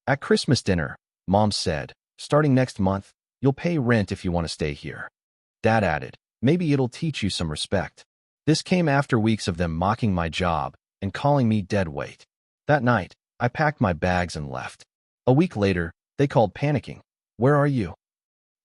At Christmas dinner, Mom said, "Starting next month, you'll pay rent if you want to stay here." Dad added, "Maybe it'll teach you some respect." This came after weeks of them mocking my job and calling me dead weight. That night, I packed my bags and left. A week later, they called panicking. "Where are you?"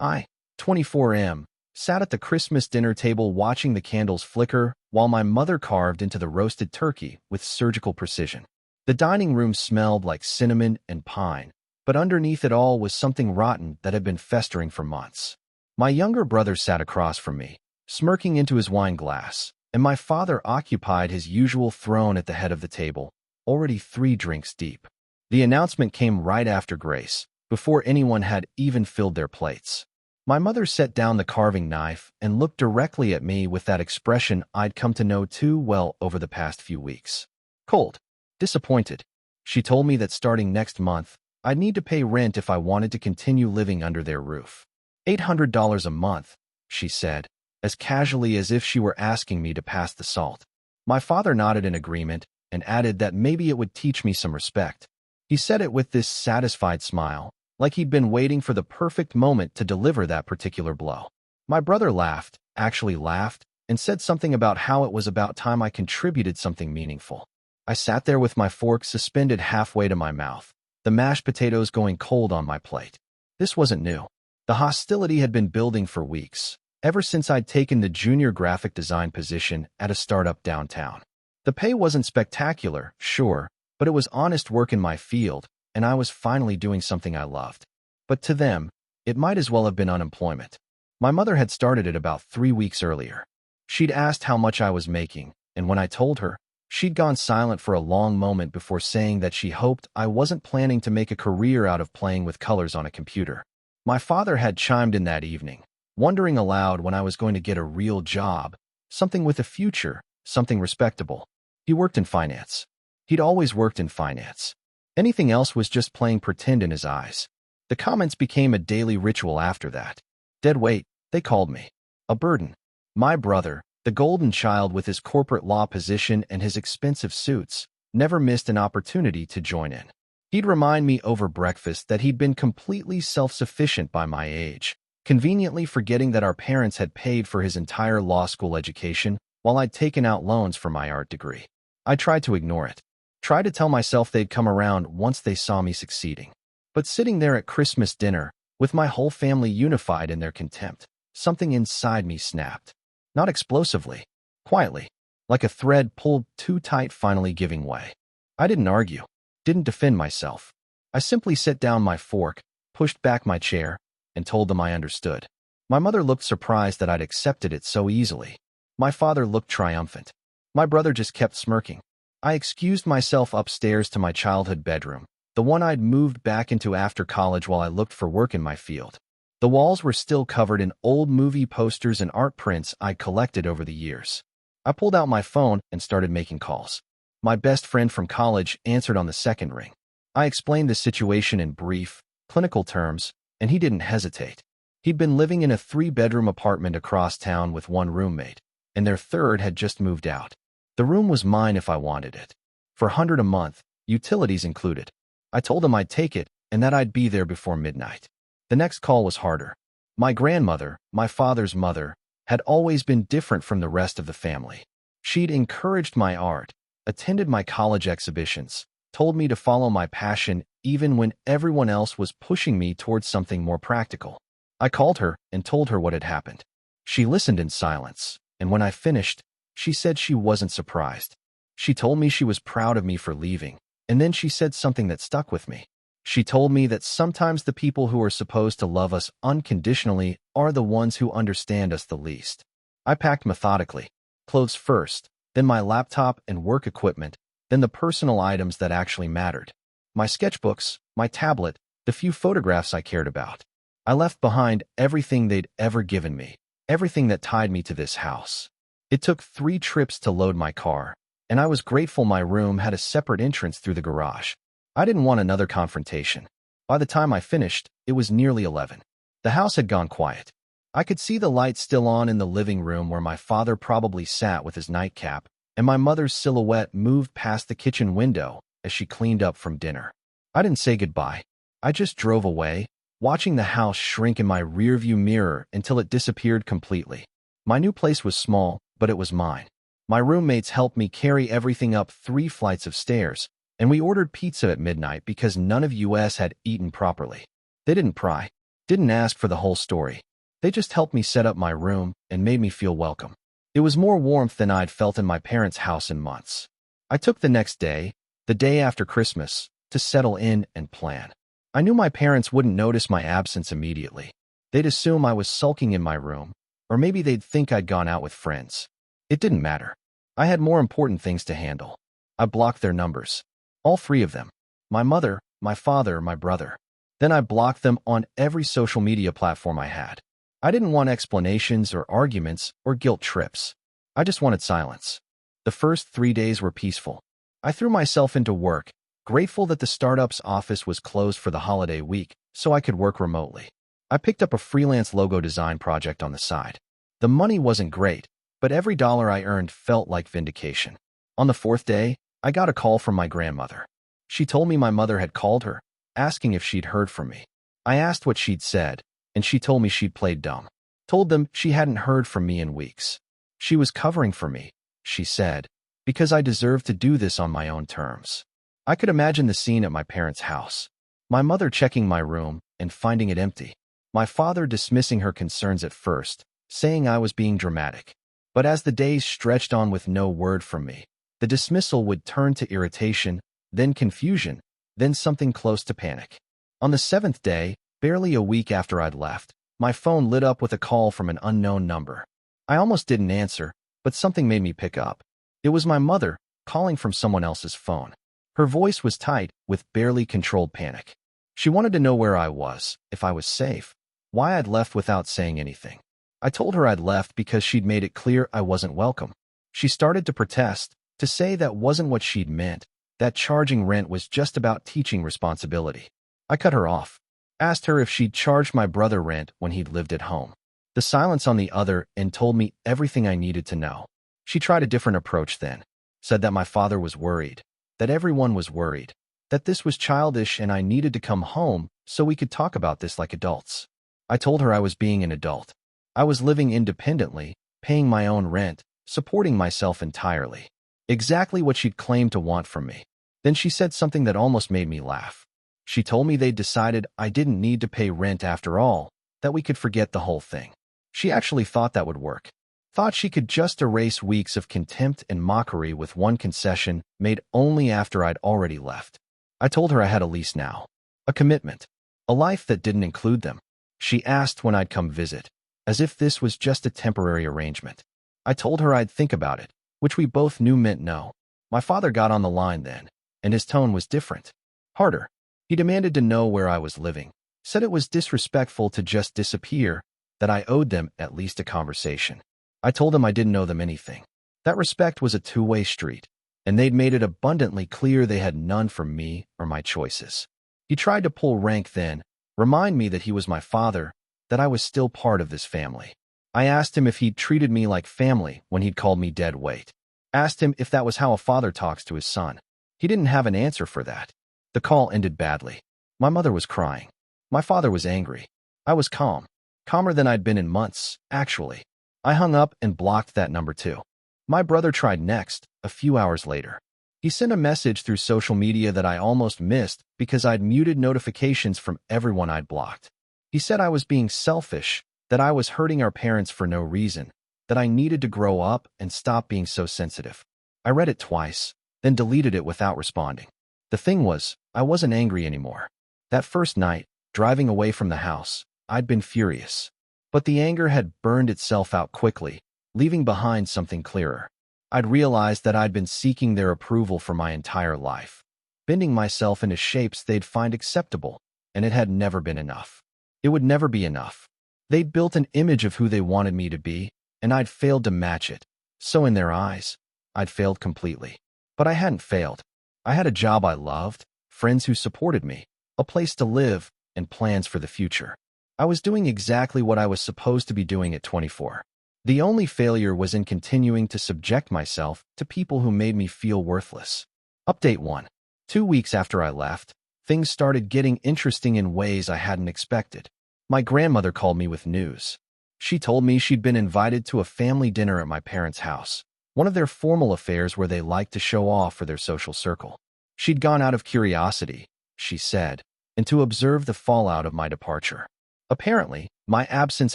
I, 24M, sat at the Christmas dinner table watching the candles flicker while my mother carved into the roasted turkey with surgical precision. The dining room smelled like cinnamon and pine, but underneath it all was something rotten that had been festering for months. My younger brother sat across from me, smirking into his wine glass, and my father occupied his usual throne at the head of the table, already 3 drinks deep. The announcement came right after Grace, before anyone had even filled their plates. My mother set down the carving knife and looked directly at me with that expression I'd come to know too well over the past few weeks. Cold. Disappointed. She told me that starting next month, I'd need to pay rent if I wanted to continue living under their roof. $800 a month, she said, as casually as if she were asking me to pass the salt. My father nodded in agreement and added that maybe it would teach me some respect. He said it with this satisfied smile, like he'd been waiting for the perfect moment to deliver that particular blow. My brother laughed, actually laughed, and said something about how it was about time I contributed something meaningful. I sat there with my fork suspended halfway to my mouth, the mashed potatoes going cold on my plate. This wasn't new. The hostility had been building for weeks, ever since I'd taken the junior graphic design position at a startup downtown. The pay wasn't spectacular, sure, but it was honest work in my field, and I was finally doing something I loved. But to them, it might as well have been unemployment. My mother had started it about 3 weeks earlier. She'd asked how much I was making, and when I told her, she'd gone silent for a long moment before saying that she hoped I wasn't planning to make a career out of playing with colors on a computer. My father had chimed in that evening, wondering aloud when I was going to get a real job, something with a future, something respectable. He worked in finance. He'd always worked in finance. Anything else was just playing pretend in his eyes. The comments became a daily ritual after that. Dead weight, they called me. A burden. My brother, the golden child with his corporate law position and his expensive suits, never missed an opportunity to join in. He'd remind me over breakfast that he'd been completely self-sufficient by my age, conveniently forgetting that our parents had paid for his entire law school education while I'd taken out loans for my art degree. I tried to ignore it. Tried to tell myself they'd come around once they saw me succeeding. But sitting there at Christmas dinner, with my whole family unified in their contempt, something inside me snapped. Not explosively, quietly, like a thread pulled too tight finally giving way. I didn't argue, didn't defend myself. I simply set down my fork, pushed back my chair, and told them I understood. My mother looked surprised that I'd accepted it so easily. My father looked triumphant. My brother just kept smirking. I excused myself upstairs to my childhood bedroom, the one I'd moved back into after college while I looked for work in my field. The walls were still covered in old movie posters and art prints I'd collected over the years. I pulled out my phone and started making calls. My best friend from college answered on the second ring. I explained the situation in brief, clinical terms, and he didn't hesitate. He'd been living in a 3-bedroom apartment across town with one roommate, and their third had just moved out. The room was mine if I wanted it. For $100 a month, utilities included. I told him I'd take it and that I'd be there before midnight. The next call was harder. My grandmother, my father's mother, had always been different from the rest of the family. She'd encouraged my art, attended my college exhibitions, told me to follow my passion even when everyone else was pushing me towards something more practical. I called her and told her what had happened. She listened in silence, and when I finished, she said she wasn't surprised. She told me she was proud of me for leaving, and then she said something that stuck with me. She told me that sometimes the people who are supposed to love us unconditionally are the ones who understand us the least. I packed methodically, clothes first, then my laptop and work equipment, then the personal items that actually mattered. My sketchbooks, my tablet, the few photographs I cared about. I left behind everything they'd ever given me, everything that tied me to this house. It took 3 trips to load my car, and I was grateful my room had a separate entrance through the garage. I didn't want another confrontation. By the time I finished, it was nearly 11. The house had gone quiet. I could see the lights still on in the living room where my father probably sat with his nightcap, and my mother's silhouette moved past the kitchen window as she cleaned up from dinner. I didn't say goodbye. I just drove away, watching the house shrink in my rearview mirror until it disappeared completely. My new place was small, but it was mine. My roommates helped me carry everything up 3 flights of stairs, and we ordered pizza at midnight because none of us had eaten properly. They didn't pry, didn't ask for the whole story. They just helped me set up my room and made me feel welcome. It was more warmth than I'd felt in my parents' house in months. I took the next day, the day after Christmas, to settle in and plan. I knew my parents wouldn't notice my absence immediately. They'd assume I was sulking in my room, or maybe they'd think I'd gone out with friends. It didn't matter. I had more important things to handle. I blocked their numbers. All 3 of them. My mother, my father, my brother. Then I blocked them on every social media platform I had. I didn't want explanations or arguments or guilt trips. I just wanted silence. The first 3 days were peaceful. I threw myself into work, grateful that the startup's office was closed for the holiday week so I could work remotely. I picked up a freelance logo design project on the side. The money wasn't great, but every dollar I earned felt like vindication. On the 4th day, I got a call from my grandmother. She told me my mother had called her, asking if she'd heard from me. I asked what she'd said, and she told me she'd played dumb. Told them she hadn't heard from me in weeks. She was covering for me, she said, because I deserved to do this on my own terms. I could imagine the scene at my parents' house. My mother checking my room and finding it empty. My father dismissing her concerns at first, saying I was being dramatic. But as the days stretched on with no word from me, the dismissal would turn to irritation, then confusion, then something close to panic. On the 7th day, barely a week after I'd left, my phone lit up with a call from an unknown number. I almost didn't answer, but something made me pick up. It was my mother, calling from someone else's phone. Her voice was tight, with barely controlled panic. She wanted to know where I was, if I was safe, why I'd left without saying anything. I told her I'd left because she'd made it clear I wasn't welcome. She started to protest, to say that wasn't what she'd meant, that charging rent was just about teaching responsibility. I cut her off, asked her if she'd charged my brother rent when he'd lived at home. The silence on the other end told me everything I needed to know. She tried a different approach then, said that my father was worried, that everyone was worried, that this was childish and I needed to come home so we could talk about this like adults. I told her I was being an adult. I was living independently, paying my own rent, supporting myself entirely. Exactly what she'd claimed to want from me. Then she said something that almost made me laugh. She told me they'd decided I didn't need to pay rent after all, that we could forget the whole thing. She actually thought that would work. Thought she could just erase weeks of contempt and mockery with one concession made only after I'd already left. I told her I had a lease now. A commitment. A life that didn't include them. She asked when I'd come visit, as if this was just a temporary arrangement. I told her I'd think about it, which we both knew meant no. My father got on the line then, and his tone was different. Harder. He demanded to know where I was living, said it was disrespectful to just disappear, that I owed them at least a conversation. I told him I didn't owe them anything. That respect was a two-way street, and they'd made it abundantly clear they had none from me or my choices. He tried to pull rank then, remind me that he was my father, that I was still part of this family. I asked him if he'd treated me like family when he'd called me dead weight. Asked him if that was how a father talks to his son. He didn't have an answer for that. The call ended badly. My mother was crying. My father was angry. I was calm. Calmer than I'd been in months, actually. I hung up and blocked that number too. My brother tried next, a few hours later. He sent a message through social media that I almost missed because I'd muted notifications from everyone I'd blocked. He said I was being selfish, that I was hurting our parents for no reason, that I needed to grow up and stop being so sensitive. I read it twice, then deleted it without responding. The thing was, I wasn't angry anymore. That first night, driving away from the house, I'd been furious. But the anger had burned itself out quickly, leaving behind something clearer. I'd realized that I'd been seeking their approval for my entire life, bending myself into shapes they'd find acceptable, and it had never been enough. It would never be enough. They'd built an image of who they wanted me to be, and I'd failed to match it. So in their eyes, I'd failed completely. But I hadn't failed. I had a job I loved, friends who supported me, a place to live, and plans for the future. I was doing exactly what I was supposed to be doing at 24. The only failure was in continuing to subject myself to people who made me feel worthless. Update 1. 2 weeks after I left, things started getting interesting in ways I hadn't expected. My grandmother called me with news. She told me she'd been invited to a family dinner at my parents' house, one of their formal affairs where they like to show off for their social circle. She'd gone out of curiosity, she said, and to observe the fallout of my departure. Apparently, my absence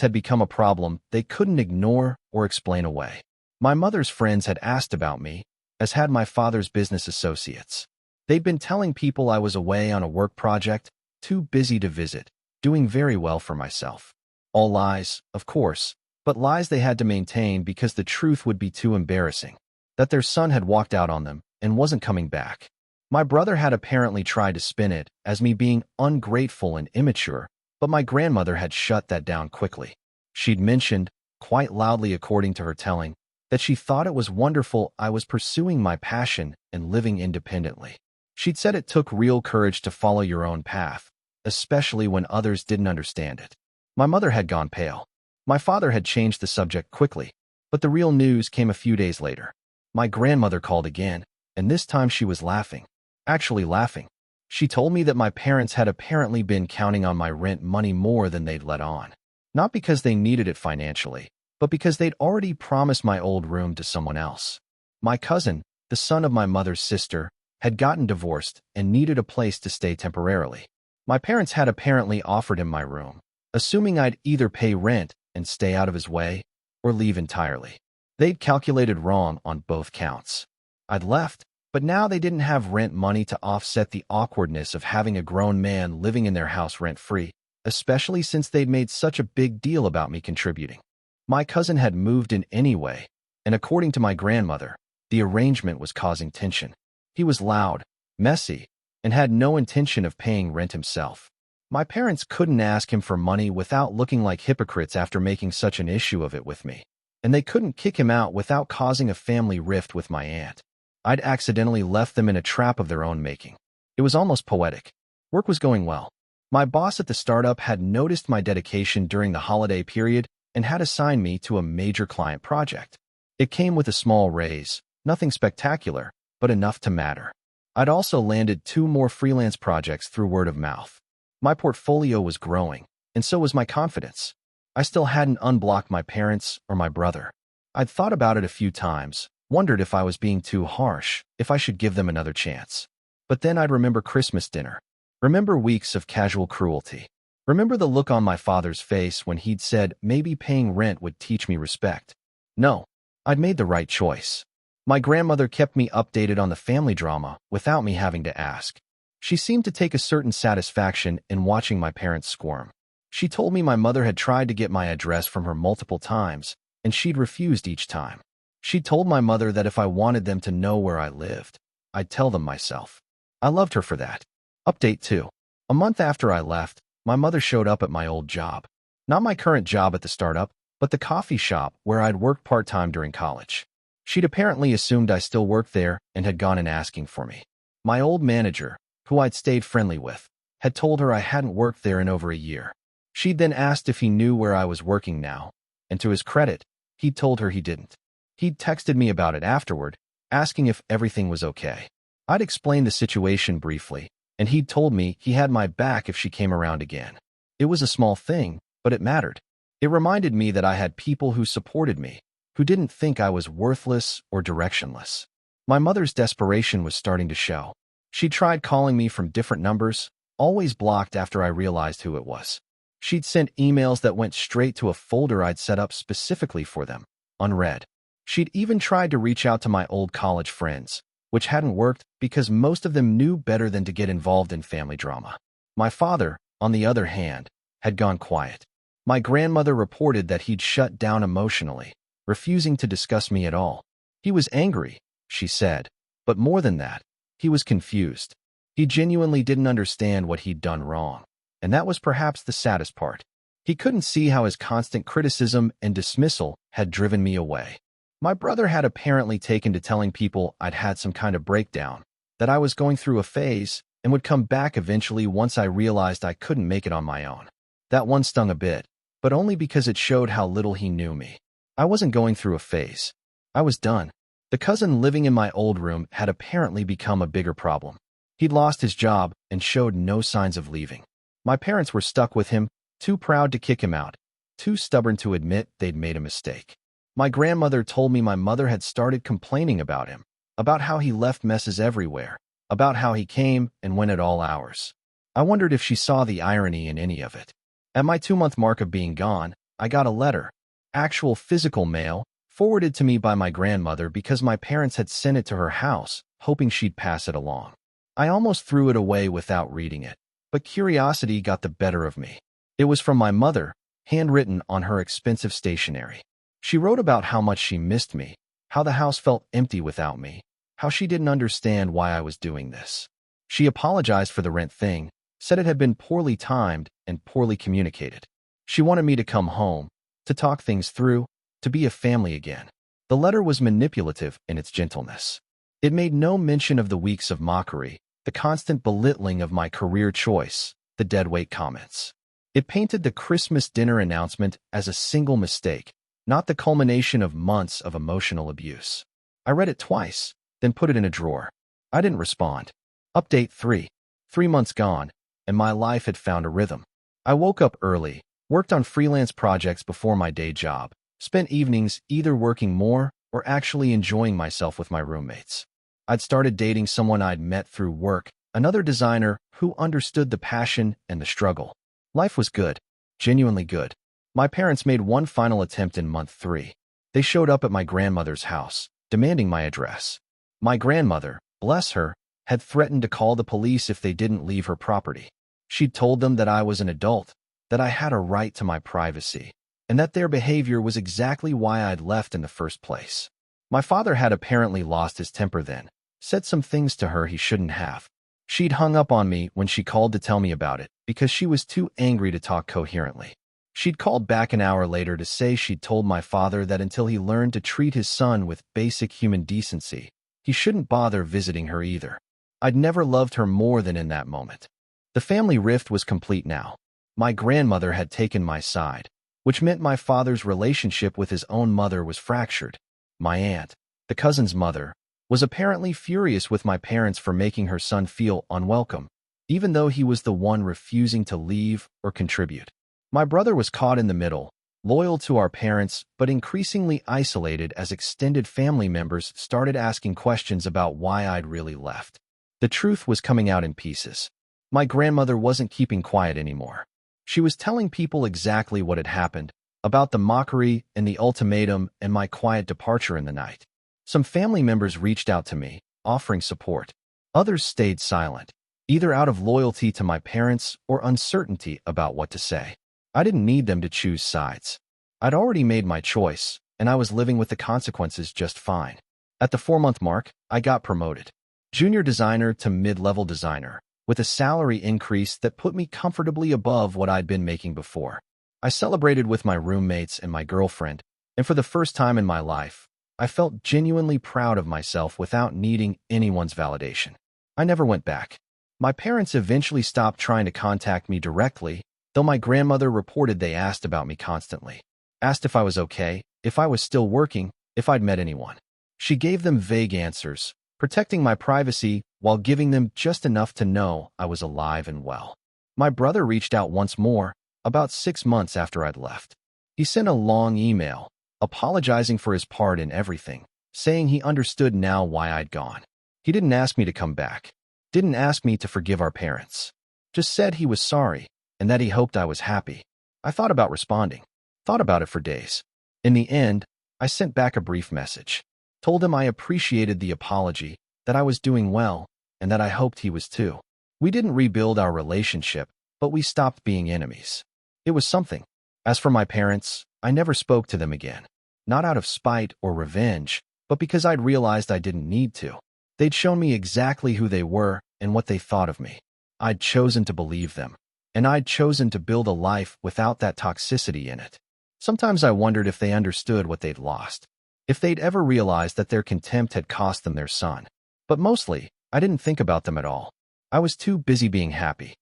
had become a problem they couldn't ignore or explain away. My mother's friends had asked about me, as had my father's business associates. They'd been telling people I was away on a work project, too busy to visit, doing very well for myself. All lies, of course, but lies they had to maintain because the truth would be too embarrassing. That their son had walked out on them and wasn't coming back. My brother had apparently tried to spin it as me being ungrateful and immature, but my grandmother had shut that down quickly. She'd mentioned, quite loudly according to her telling, that she thought it was wonderful I was pursuing my passion and living independently. She'd said it took real courage to follow your own path, especially when others didn't understand it. My mother had gone pale. My father had changed the subject quickly, but the real news came a few days later. My grandmother called again, and this time she was laughing. Actually laughing. She told me that my parents had apparently been counting on my rent money more than they'd let on. Not because they needed it financially, but because they'd already promised my old room to someone else. My cousin, the son of my mother's sister, had gotten divorced and needed a place to stay temporarily. My parents had apparently offered him my room, assuming I'd either pay rent and stay out of his way, or leave entirely. They'd calculated wrong on both counts. I'd left, but now they didn't have rent money to offset the awkwardness of having a grown man living in their house rent-free, especially since they'd made such a big deal about me contributing. My cousin had moved in anyway, and according to my grandmother, the arrangement was causing tension. He was loud, messy, and had no intention of paying rent himself. My parents couldn't ask him for money without looking like hypocrites after making such an issue of it with me, and they couldn't kick him out without causing a family rift with my aunt. I'd accidentally left them in a trap of their own making. It was almost poetic. Work was going well. My boss at the startup had noticed my dedication during the holiday period and had assigned me to a major client project. It came with a small raise, nothing spectacular, but enough to matter. I'd also landed 2 more freelance projects through word of mouth. My portfolio was growing, and so was my confidence. I still hadn't unblocked my parents or my brother. I'd thought about it a few times, wondered if I was being too harsh, if I should give them another chance. But then I'd remember Christmas dinner, remember weeks of casual cruelty, remember the look on my father's face when he'd said maybe paying rent would teach me respect. No, I'd made the right choice. My grandmother kept me updated on the family drama without me having to ask. She seemed to take a certain satisfaction in watching my parents squirm. She told me my mother had tried to get my address from her multiple times, and she'd refused each time. She told my mother that if I wanted them to know where I lived, I'd tell them myself. I loved her for that. Update 2. A month after I left, my mother showed up at my old job. Not my current job at the startup, but the coffee shop where I'd worked part-time during college. She'd apparently assumed I still worked there and had gone in asking for me. My old manager, who I'd stayed friendly with, had told her I hadn't worked there in over a year. She'd then asked if he knew where I was working now, and to his credit, he'd told her he didn't. He'd texted me about it afterward, asking if everything was okay. I'd explained the situation briefly, and he'd told me he had my back if she came around again. It was a small thing, but it mattered. It reminded me that I had people who supported me, who didn't think I was worthless or directionless. My mother's desperation was starting to show. She tried calling me from different numbers, always blocked after I realized who it was. She'd sent emails that went straight to a folder I'd set up specifically for them, unread. She'd even tried to reach out to my old college friends, which hadn't worked because most of them knew better than to get involved in family drama. My father, on the other hand, had gone quiet. My grandmother reported that he'd shut down emotionally, refusing to discuss me at all. He was angry, she said, but more than that, he was confused. He genuinely didn't understand what he'd done wrong, and that was perhaps the saddest part. He couldn't see how his constant criticism and dismissal had driven me away. My brother had apparently taken to telling people I'd had some kind of breakdown, that I was going through a phase and would come back eventually once I realized I couldn't make it on my own. That one stung a bit, but only because it showed how little he knew me. I wasn't going through a phase. I was done. The cousin living in my old room had apparently become a bigger problem. He'd lost his job and showed no signs of leaving. My parents were stuck with him, too proud to kick him out, too stubborn to admit they'd made a mistake. My grandmother told me my mother had started complaining about him, about how he left messes everywhere, about how he came and went at all hours. I wondered if she saw the irony in any of it. At my 2-month mark of being gone, I got a letter, actual physical mail, forwarded to me by my grandmother because my parents had sent it to her house, hoping she'd pass it along. I almost threw it away without reading it, but curiosity got the better of me. It was from my mother, handwritten on her expensive stationery. She wrote about how much she missed me, how the house felt empty without me, how she didn't understand why I was doing this. She apologized for the rent thing, said it had been poorly timed and poorly communicated. She wanted me to come home, to talk things through, to be a family again. The letter was manipulative in its gentleness. It made no mention of the weeks of mockery, the constant belittling of my career choice, the deadweight comments. It painted the Christmas dinner announcement as a single mistake, not the culmination of months of emotional abuse. I read it twice, then put it in a drawer. I didn't respond. Update 3. 3 months gone, and my life had found a rhythm. I woke up early, worked on freelance projects before my day job, spent evenings either working more or actually enjoying myself with my roommates. I'd started dating someone I'd met through work, another designer who understood the passion and the struggle. Life was good, genuinely good. My parents made one final attempt in month 3. They showed up at my grandmother's house, demanding my address. My grandmother, bless her, had threatened to call the police if they didn't leave her property. She'd told them that I was an adult, that I had a right to my privacy, and that their behavior was exactly why I'd left in the first place. My father had apparently lost his temper then, said some things to her he shouldn't have. She'd hung up on me when she called to tell me about it because she was too angry to talk coherently. She'd called back an hour later to say she'd told my father that until he learned to treat his son with basic human decency, he shouldn't bother visiting her either. I'd never loved her more than in that moment. The family rift was complete now. My grandmother had taken my side, which meant my father's relationship with his own mother was fractured. My aunt, the cousin's mother, was apparently furious with my parents for making her son feel unwelcome, even though he was the one refusing to leave or contribute. My brother was caught in the middle, loyal to our parents but increasingly isolated as extended family members started asking questions about why I'd really left. The truth was coming out in pieces. My grandmother wasn't keeping quiet anymore. She was telling people exactly what had happened, about the mockery and the ultimatum and my quiet departure in the night. Some family members reached out to me, offering support. Others stayed silent, either out of loyalty to my parents or uncertainty about what to say. I didn't need them to choose sides. I'd already made my choice, and I was living with the consequences just fine. At the 4-month mark, I got promoted. Junior designer to mid-level designer, with a salary increase that put me comfortably above what I'd been making before. I celebrated with my roommates and my girlfriend, and for the first time in my life, I felt genuinely proud of myself without needing anyone's validation. I never went back. My parents eventually stopped trying to contact me directly, though my grandmother reported they asked about me constantly. Asked if I was okay, if I was still working, if I'd met anyone. She gave them vague answers, protecting my privacy while giving them just enough to know I was alive and well. My brother reached out once more, about 6 months after I'd left. He sent a long email, apologizing for his part in everything, saying he understood now why I'd gone. He didn't ask me to come back, didn't ask me to forgive our parents, just said he was sorry and that he hoped I was happy. I thought about responding, thought about it for days. In the end, I sent back a brief message, told him I appreciated the apology, that I was doing well, and that I hoped he was too. We didn't rebuild our relationship, but we stopped being enemies. It was something. As for my parents, I never spoke to them again. Not out of spite or revenge, but because I'd realized I didn't need to. They'd shown me exactly who they were and what they thought of me. I'd chosen to believe them, and I'd chosen to build a life without that toxicity in it. Sometimes I wondered if they understood what they'd lost, if they'd ever realized that their contempt had cost them their son. But mostly, I didn't think about them at all. I was too busy being happy.